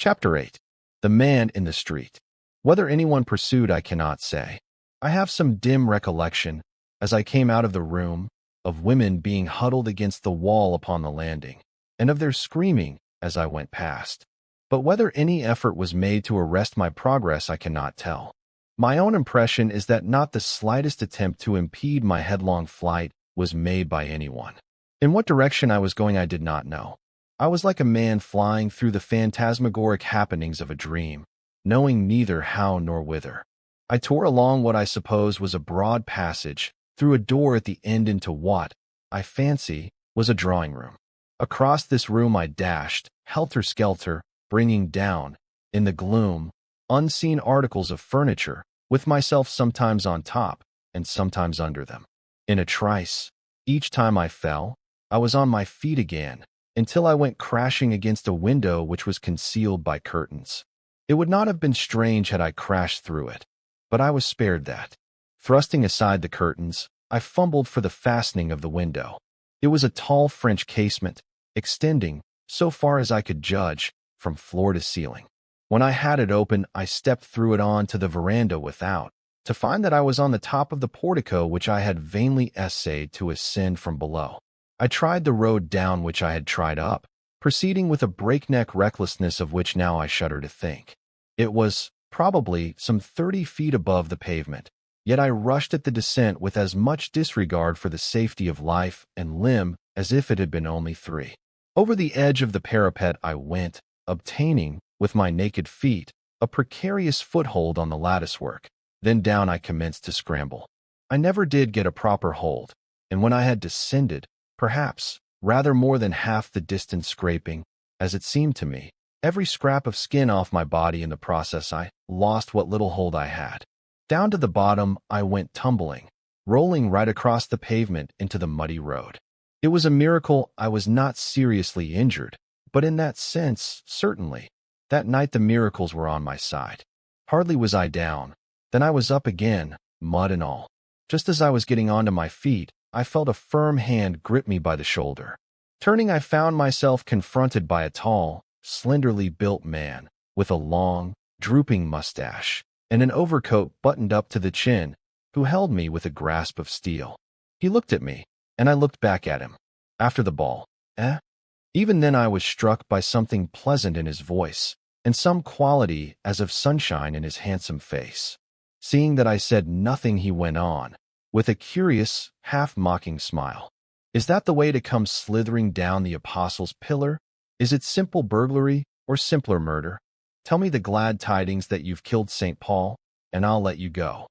Chapter 8. The Man in the Street. Whether anyone pursued, I cannot say. I have some dim recollection, as I came out of the room, of women being huddled against the wall upon the landing, and of their screaming as I went past. But whether any effort was made to arrest my progress, I cannot tell. My own impression is that not the slightest attempt to impede my headlong flight was made by anyone. In what direction I was going, I did not know. I was like a man flying through the phantasmagoric happenings of a dream, knowing neither how nor whither. I tore along what I suppose was a broad passage, through a door at the end into what, I fancy, was a drawing room. Across this room I dashed, helter-skelter, bringing down, in the gloom, unseen articles of furniture, with myself sometimes on top and sometimes under them. In a trice, each time I fell, I was on my feet again, until I went crashing against a window which was concealed by curtains. It would not have been strange had I crashed through it, but I was spared that. Thrusting aside the curtains, I fumbled for the fastening of the window. It was a tall French casement, extending, so far as I could judge, from floor to ceiling. When I had it open, I stepped through it on to the veranda without, to find that I was on the top of the portico which I had vainly essayed to ascend from below. I tried the road down which I had tried up, proceeding with a breakneck recklessness of which now I shudder to think. It was, probably, some 30 feet above the pavement, yet I rushed at the descent with as much disregard for the safety of life and limb as if it had been only 3. Over the edge of the parapet I went, obtaining, with my naked feet, a precarious foothold on the latticework. Then down I commenced to scramble. I never did get a proper hold, and when I had descended, perhaps, rather more than half the distance, scraping, as it seemed to me, every scrap of skin off my body in the process, I lost what little hold I had. Down to the bottom I went tumbling, rolling right across the pavement into the muddy road. It was a miracle I was not seriously injured, but in that sense, certainly. That night the miracles were on my side. Hardly was I down, then I was up again, mud and all. Just as I was getting onto my feet, I felt a firm hand grip me by the shoulder. Turning, I found myself confronted by a tall, slenderly built man, with a long, drooping mustache, and an overcoat buttoned up to the chin, who held me with a grasp of steel. He looked at me, and I looked back at him. After the ball, eh? Even then I was struck by something pleasant in his voice, and some quality as of sunshine in his handsome face. Seeing that I said nothing, he went on, with a curious, half-mocking smile. Is that the way to come slithering down the Apostles' Pillar? Is it simple burglary or simpler murder? Tell me the glad tidings that you've killed St. Paul, and I'll let you go.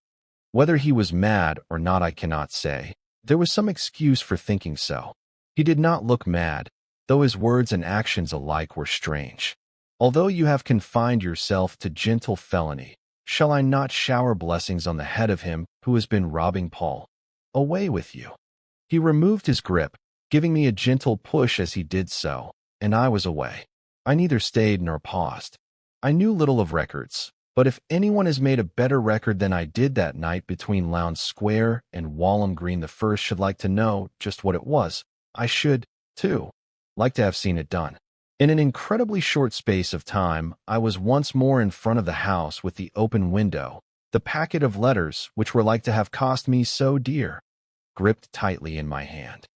Whether he was mad or not I cannot say. There was some excuse for thinking so. He did not look mad, though his words and actions alike were strange. Although you have confined yourself to gentle felony, shall I not shower blessings on the head of him who has been robbing Paul? Away with you. He removed his grip, giving me a gentle push as he did so, and I was away. I neither stayed nor paused. I knew little of records, but if anyone has made a better record than I did that night between Lowndes Square and Walham Green, the first should like to know just what it was. I should, too, like to have seen it done. In an incredibly short space of time, I was once more in front of the house with the open window, the packet of letters which were like to have cost me so dear, gripped tightly in my hand.